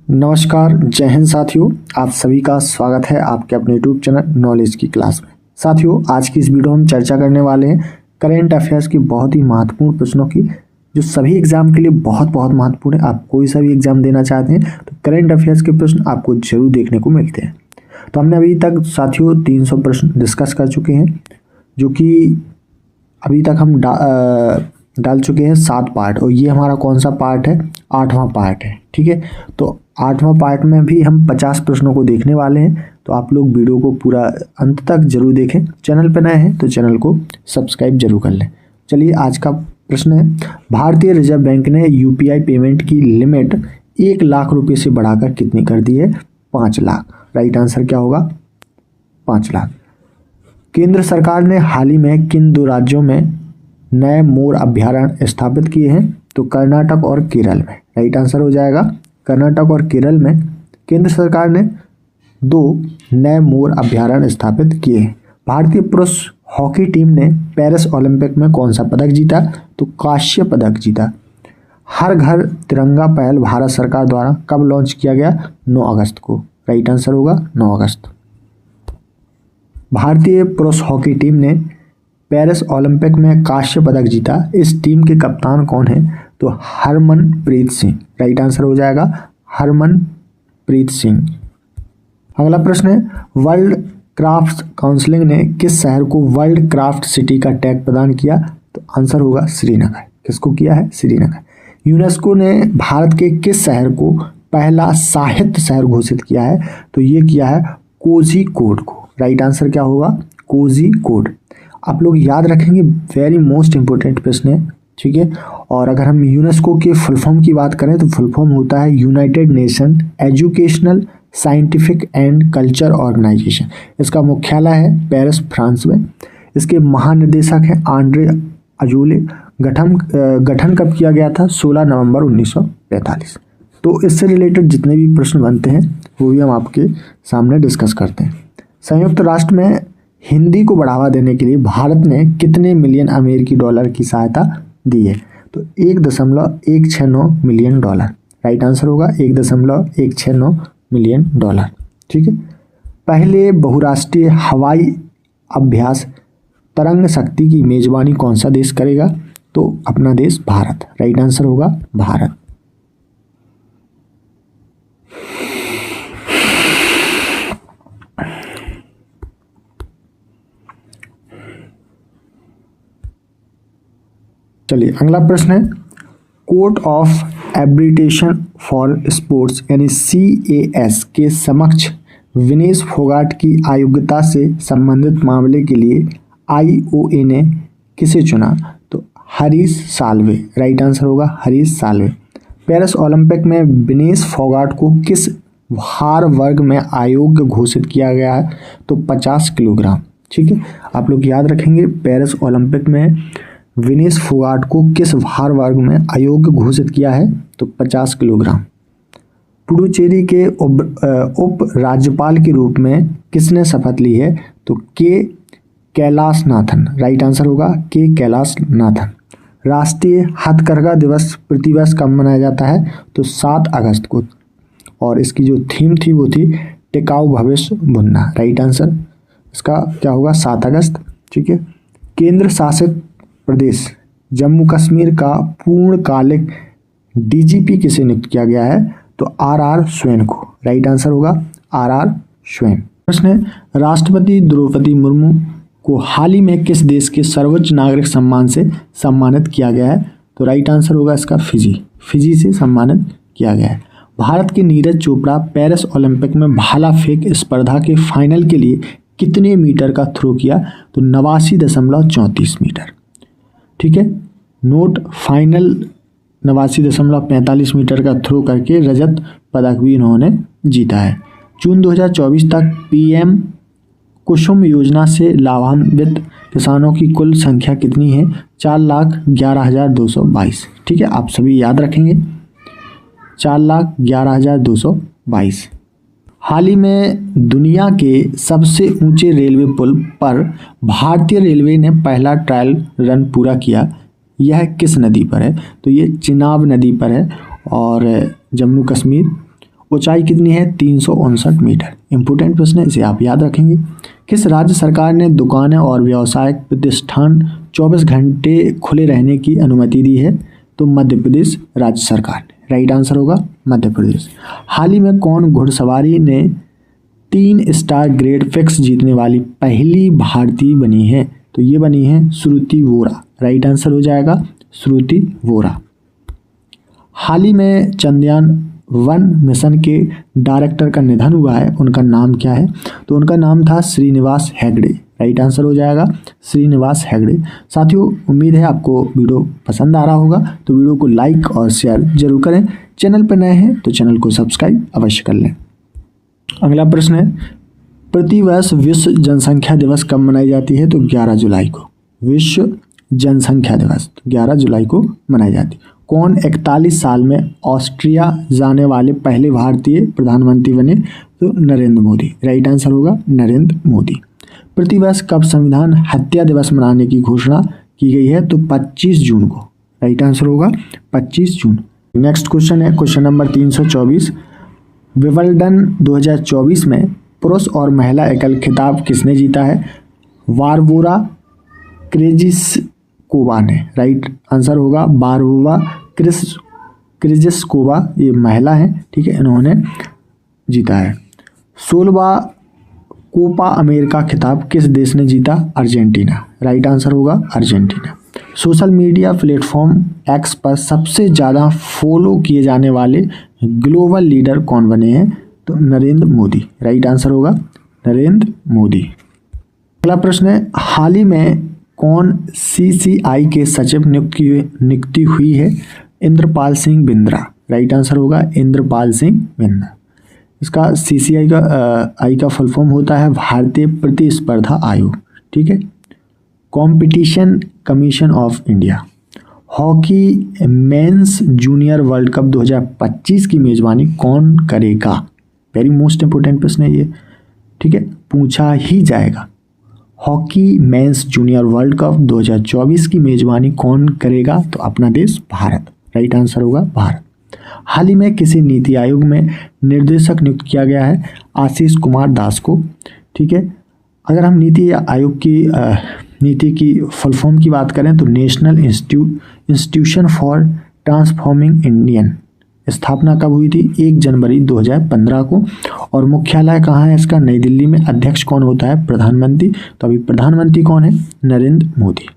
नमस्कार, जय हिंद साथियों। आप सभी का स्वागत है आपके अपने यूट्यूब चैनल नॉलेज की क्लास में। साथियों, आज की इस वीडियो में हम चर्चा करने वाले हैं करेंट अफेयर्स की बहुत ही महत्वपूर्ण प्रश्नों की, जो सभी एग्जाम के लिए बहुत महत्वपूर्ण है। आप कोई सा भी एग्जाम देना चाहते हैं तो करेंट अफेयर्स के प्रश्न आपको जरूर देखने को मिलते हैं। तो हमने अभी तक साथियों 300 प्रश्न डिस्कस कर चुके हैं, जो कि अभी तक हम डाल चुके हैं 7 पार्ट, और ये हमारा कौन सा पार्ट है? 8वां पार्ट है। ठीक है, तो 8वां पार्ट में भी हम 50 प्रश्नों को देखने वाले हैं। तो आप लोग वीडियो को पूरा अंत तक जरूर देखें। चैनल पर नए हैं तो चैनल को सब्सक्राइब जरूर कर लें। चलिए, आज का प्रश्न है, भारतीय रिजर्व बैंक ने यूपीआई पेमेंट की लिमिट 1 लाख रुपये से बढ़ाकर कितनी कर दी है? 5 लाख। राइट आंसर क्या होगा? 5 लाख। केंद्र सरकार ने हाल ही में किन 2 राज्यों में नए मोर अभ्यारण्य स्थापित किए हैं? तो कर्नाटक और केरल में। राइट आंसर हो जाएगा कर्नाटक और केरल में केंद्र सरकार ने 2 नए मोर अभ्यारण्य स्थापित किए हैं। भारतीय पुरुष हॉकी टीम ने पेरिस ओलंपिक में कौन सा पदक जीता? तो कांस्य पदक जीता। हर घर तिरंगा पहल भारत सरकार द्वारा कब लॉन्च किया गया? 9 अगस्त को। राइट आंसर होगा 9 अगस्त। भारतीय पुरुष हॉकी टीम ने पेरिस ओलंपिक में कांस्य पदक जीता। इस टीम के कप्तान कौन है? तो हरमनप्रीत सिंह। राइट आंसर हो जाएगा हरमनप्रीत सिंह। अगला प्रश्न है, वर्ल्ड क्राफ्ट काउंसिल ने किस शहर को वर्ल्ड क्राफ्ट सिटी का टैग प्रदान किया? तो आंसर होगा श्रीनगर। किसको किया है? श्रीनगर। यूनेस्को ने भारत के किस शहर को पहला साहित्य शहर घोषित किया है? तो ये किया है कोझिकोड को। राइट आंसर क्या होगा? कोझिकोड। आप लोग याद रखेंगे, वेरी मोस्ट इंपॉर्टेंट प्रश्न है। ठीक है, और अगर हम यूनेस्को के फुल फॉर्म की बात करें तो फुल फॉर्म होता है United Nation Educational Scientific and Culture Organization. इसका मुख्यालय है पेरिस, फ्रांस में। इसके महानिदेशक हैं आंद्रे अजोले। गठन कब किया गया था? 16 नवंबर 1945। तो इससे रिलेटेड जितने भी प्रश्न बनते हैं वो भी हम आपके सामने डिस्कस करते हैं। संयुक्त राष्ट्र में हिंदी को बढ़ावा देने के लिए भारत ने कितने मिलियन अमेरिकी डॉलर की सहायता दी है? तो 1.169 मिलियन डॉलर। राइट आंसर होगा 1.169 मिलियन डॉलर। ठीक है, पहले बहुराष्ट्रीय हवाई अभ्यास तरंग शक्ति की मेजबानी कौन सा देश करेगा? तो अपना देश भारत। राइट आंसर होगा भारत। चलिए, अगला प्रश्न है, कोर्ट ऑफ एर्बिट्रेशन फॉर स्पोर्ट्स यानी CAS के समक्ष विनेश फोगाट की अयोग्यता से संबंधित मामले के लिए IOA ने किसे चुना? तो हरीश साल्वे। राइट आंसर होगा हरीश साल्वे। पेरिस ओलंपिक में विनेश फोगाट को किस भार वर्ग में अयोग्य घोषित किया गया है? तो 50 किलोग्राम। ठीक है, आप लोग याद रखेंगे, पेरिस ओलंपिक में विनेश फोगाट को किस भार वर्ग में अयोग्य घोषित किया है? तो 50 किलोग्राम। पुडुचेरी के उप राज्यपाल के रूप में किसने शपथ ली है? तो के कैलाशनाथन। राइट आंसर होगा के कैलाशनाथन। राष्ट्रीय हथकरघा दिवस प्रतिवर्ष कब मनाया जाता है? तो 7 अगस्त को, और इसकी जो थीम थी वो थी टिकाऊ भविष्य बुनना। राइट आंसर इसका क्या होगा? 7 अगस्त। ठीक है, केंद्र शासित प्रदेश जम्मू कश्मीर का पूर्णकालिक DGP किसे नियुक्त किया गया है? तो RR स्वैन को। राइट आंसर होगा RR स्वैन। प्रश्न है, राष्ट्रपति द्रौपदी मुर्मू को हाल ही में किस देश के सर्वोच्च नागरिक सम्मान से सम्मानित किया गया है? तो राइट आंसर होगा इसका फिजी से सम्मानित किया गया है। भारत के नीरज चोपड़ा पेरिस ओलंपिक में भाला फेंक स्पर्धा के फाइनल के लिए कितने मीटर का थ्रो किया? तो 89.34 मीटर। ठीक है, नोट फाइनल 89.45 मीटर का थ्रो करके रजत पदक भी इन्होंने जीता है। जून 2024 तक PM कुसुम योजना से लाभान्वित किसानों की कुल संख्या कितनी है? 4,11,222। ठीक है, आप सभी याद रखेंगे 4,11,222। हाल ही में दुनिया के सबसे ऊंचे रेलवे पुल पर भारतीय रेलवे ने पहला ट्रायल रन पूरा किया। यह किस नदी पर है? तो ये चिनाब नदी पर है और जम्मू कश्मीर ऊंचाई कितनी है? 359 मीटर। इंपोर्टेंट प्रश्न है, इसे आप याद रखेंगे। किस राज्य सरकार ने दुकानें और व्यावसायिक प्रतिष्ठान 24 घंटे खुले रहने की अनुमति दी है? तो मध्य प्रदेश राज्य सरकार ने। राइट आंसर होगा मध्य प्रदेश। हाल ही में कौन घुड़सवारी ने 3 स्टार ग्रेड फिक्स जीतने वाली पहली भारतीय बनी है? तो ये बनी है श्रुति वोरा। राइट आंसर हो जाएगा श्रुति वोरा। हाल ही में चंद्रयान-1 मिशन के डायरेक्टर का निधन हुआ है, उनका नाम क्या है? तो उनका नाम था श्रीनिवास हेगड़े। राइट आंसर हो जाएगा श्रीनिवास हेगड़े। साथियों, उम्मीद है आपको वीडियो पसंद आ रहा होगा, तो वीडियो को लाइक और शेयर जरूर करें। चैनल पर नए हैं तो चैनल को सब्सक्राइब अवश्य कर लें। अगला प्रश्न है, प्रतिवर्ष विश्व जनसंख्या दिवस कब मनाई जाती है? तो 11 जुलाई को। विश्व जनसंख्या दिवस 11 जुलाई को मनाई जाती है। कौन 41 साल में ऑस्ट्रिया जाने वाले पहले भारतीय प्रधानमंत्री बने? तो नरेंद्र मोदी। राइट आंसर होगा नरेंद्र मोदी। प्रतिवर्ष कब संविधान हत्या दिवस मनाने की घोषणा की गई है? तो 25 जून को। राइट आंसर होगा 25 जून। नेक्स्ट क्वेश्चन है क्वेश्चन नंबर 324। विंबलडन 2024 में पुरुष और महिला एकल खिताब किसने जीता है? वारबोरा क्रेजिस्कोवा ने। राइट आंसर होगा बारबोरा क्रेजिस्कोवा, ये महिला है, ठीक है, इन्होंने जीता है। 16वां कोपा अमेरिका खिताब किस देश ने जीता? अर्जेंटीना। राइट आंसर होगा Argentina. Social media platform x पर सबसे ज़्यादा फॉलो किए जाने वाले ग्लोबल लीडर कौन बने हैं? तो नरेंद्र मोदी। राइट आंसर होगा नरेंद्र मोदी। अगला प्रश्न है, हाल ही में कौन CCI के सचिव नियुक्ति हुई है? इंद्रपाल सिंह बिंद्रा। राइट आंसर होगा इंद्रपाल सिंह बिंद्रा। इसका CCI का फुल फॉर्म होता है भारतीय प्रतिस्पर्धा आयोग, ठीक है। Competition commission of India. Hockey mains junior world cup 2025 की मेजबानी कौन करेगा? वेरी मोस्ट इंपोर्टेंट प्रश्न है ये, ठीक है, पूछा ही जाएगा। Hockey mains junior world cup 2024 की मेजबानी कौन करेगा? तो अपना देश भारत। राइट आंसर होगा भारत। हाल ही में किसी नीति आयोग में निर्देशक नियुक्त किया गया है? आशीष कुमार दास को, ठीक है। अगर हम नीति आयोग की नीति की फुल फॉर्म की बात करें तो national institution for transforming Indian. स्थापना कब हुई थी? 1 जनवरी 2015 को। और मुख्यालय कहाँ है इसका? नई दिल्ली में। अध्यक्ष कौन होता है? प्रधानमंत्री। तो अभी प्रधानमंत्री कौन है? नरेंद्र मोदी,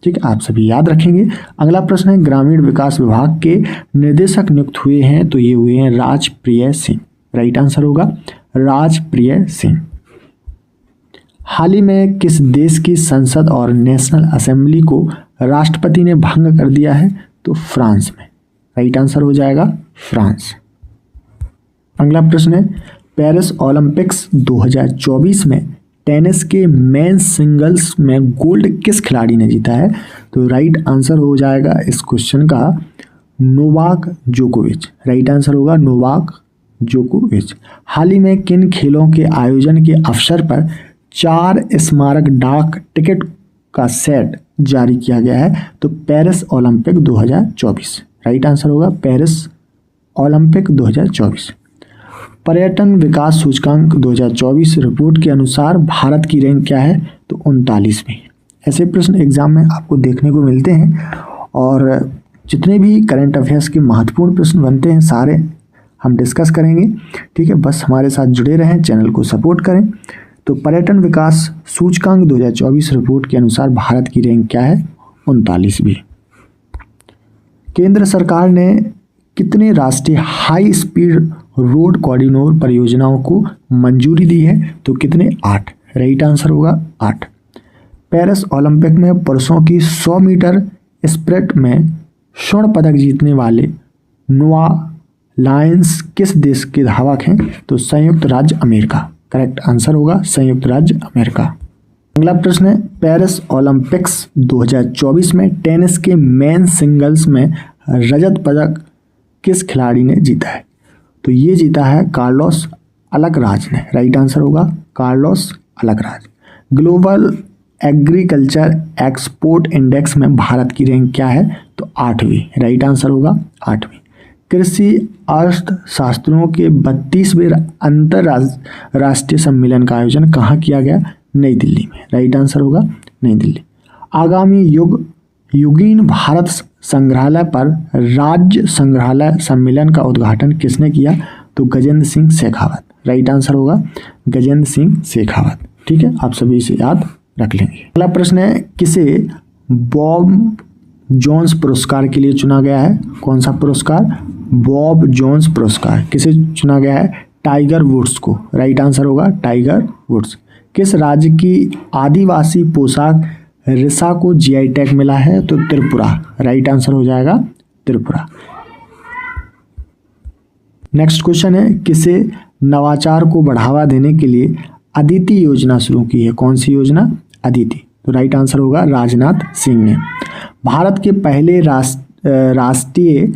ठीक है, आप सभी याद रखेंगे। अगला प्रश्न है, ग्रामीण विकास विभाग के निर्देशक नियुक्त हुए हैं? तो ये हुए हैं राजप्रिय सिंह। राइट आंसर होगा राजप्रिय सिंह। हाल ही में किस देश की संसद और नेशनल असेंबली को राष्ट्रपति ने भंग कर दिया है? तो फ्रांस में। राइट आंसर हो जाएगा फ्रांस। अगला प्रश्न है, पेरिस ओलंपिक्स 2024 में टेनिस के मेंस सिंगल्स में गोल्ड किस खिलाड़ी ने जीता है? तो राइट आंसर हो जाएगा इस क्वेश्चन का नोवाक जोकोविच। राइट आंसर होगा नोवाक जोकोविच। हाल ही में किन खेलों के आयोजन के अवसर पर 4 स्मारक डाक टिकट का सेट जारी किया गया है? तो पेरिस ओलंपिक 2024। राइट आंसर होगा पेरिस ओलंपिक 2024। पर्यटन विकास सूचकांक 2024 रिपोर्ट के अनुसार भारत की रैंक क्या है? तो 39वीं। ऐसे प्रश्न एग्जाम में आपको देखने को मिलते हैं और जितने भी करंट अफेयर्स के महत्वपूर्ण प्रश्न बनते हैं सारे हम डिस्कस करेंगे, ठीक है। बस हमारे साथ जुड़े रहें, चैनल को सपोर्ट करें। तो पर्यटन विकास सूचकांक 2024 रिपोर्ट के अनुसार भारत की रैंक क्या है? 39वीं। केंद्र सरकार ने कितने राष्ट्रीय हाई स्पीड रोड कॉरिडोर परियोजनाओं को मंजूरी दी है? तो कितने? 8। राइट आंसर होगा 8। पेरिस ओलंपिक में पुरुषों की 100 मीटर स्प्रिंट में स्वर्ण पदक जीतने वाले नोआ लायंस किस देश के धावक हैं? तो संयुक्त राज्य अमेरिका। करेक्ट आंसर होगा संयुक्त राज्य अमेरिका। अगला प्रश्न है, पेरिस ओलंपिक्स 2024 में टेनिस के मेन सिंगल्स में रजत पदक किस खिलाड़ी ने जीता है? तो ये जीता है कार्लोस अलकराज ने। राइट आंसर होगा Carlos Alcaraz. Global agriculture export index में भारत की रैंक क्या है? तो 8वीं। राइट आंसर होगा 8वीं। कृषि अर्थशास्त्रों के 32वें अंतरराष्ट्रीय सम्मेलन का आयोजन कहाँ किया गया? नई दिल्ली में। राइट आंसर होगा नई दिल्ली। आगामी युगीन भारत संग्रहालय पर राज्य संग्रहालय सम्मेलन का उद्घाटन किसने किया? तो गजेंद्र सिंह शेखावत। राइट आंसर होगा गजेंद्र सिंह शेखावत। ठीक है, आप सभी इसे याद रख लेंगे। अगला प्रश्न है, किसे बॉब जोन्स पुरस्कार के लिए चुना गया है? कौन सा पुरस्कार? बॉब जोन्स पुरस्कार। किसे चुना गया है? टाइगर वुड्स को। राइट आंसर होगा टाइगर वुड्स। किस राज्य की आदिवासी पोशाक रिसा को जीआई टैग मिला है? तो त्रिपुरा। राइट आंसर हो जाएगा त्रिपुरा। नेक्स्ट क्वेश्चन है, किसे नवाचार को बढ़ावा देने के लिए अदिति योजना शुरू की है? कौन सी योजना? अदिति। तो राइट आंसर होगा राजनाथ सिंह ने। भारत के पहले राष्ट्रीय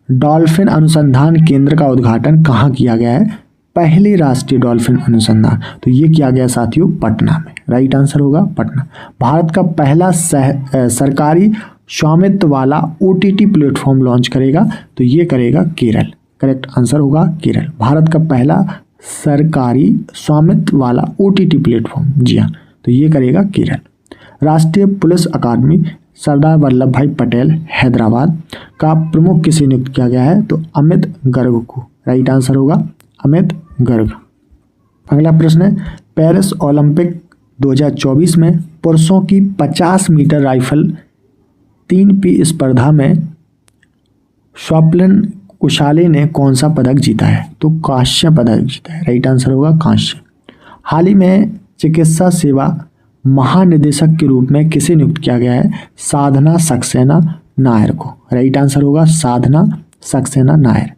डॉल्फिन अनुसंधान केंद्र का उद्घाटन कहाँ किया गया है? पहले राष्ट्रीय डॉल्फिन अनुसंधान, तो ये किया गया साथियों पटना में। राइट आंसर होगा पटना। भारत का पहला सरकारी स्वामित्व वाला ओटीटी प्लेटफॉर्म लॉन्च करेगा? तो ये करेगा केरल। करेक्ट आंसर होगा केरल। भारत का पहला सरकारी स्वामित्व वाला ओटीटी प्लेटफॉर्म, जी हाँ, तो ये करेगा केरल। राष्ट्रीय पुलिस अकादमी सरदार वल्लभ भाई पटेल हैदराबाद का प्रमुख किसे नियुक्त किया गया है? तो अमित गर्ग को। राइट आंसर होगा अमित गर्ग। अगला प्रश्न है, पेरिस ओलंपिक 2024 में पुरुषों की 50 मीटर राइफल 3P स्पर्धा में स्वप्निल कुशाले ने कौन सा पदक जीता है? तो कांस्य पदक जीता है। राइट आंसर होगा कांस्य। हाल ही में चिकित्सा सेवा महानिदेशक के रूप में किसे नियुक्त किया गया है? साधना सक्सेना नायर को। राइट आंसर होगा साधना सक्सेना नायर।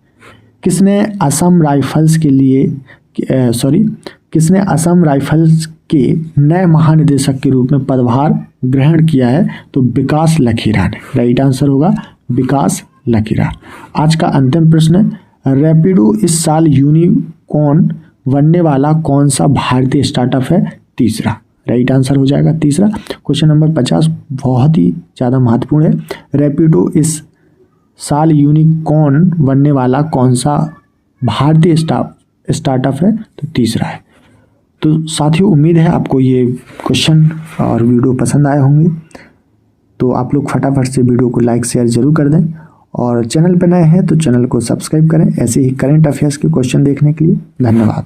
किसने असम राइफल्स के नए महानिदेशक के रूप में पदभार ग्रहण किया है? तो विकास लखीरा ने। राइट आंसर होगा विकास लखीरा। आज का अंतिम प्रश्न, रैपिडो इस साल यूनिकॉर्न बनने वाला कौन सा भारतीय स्टार्टअप है? तीसरा। राइट आंसर हो जाएगा तीसरा। क्वेश्चन नंबर 50 बहुत ही ज़्यादा महत्वपूर्ण है। रैपिडो इस साल यूनिकॉर्न बनने वाला कौन सा भारतीय स्टार्टअप है? तो तीसरा है। तो साथियों, उम्मीद है आपको ये क्वेश्चन और वीडियो पसंद आए होंगे। तो आप लोग फटाफट से वीडियो को लाइक शेयर जरूर कर दें, और चैनल पर नए हैं तो चैनल को सब्सक्राइब करें ऐसे ही करंट अफेयर्स के क्वेश्चन देखने के लिए। धन्यवाद।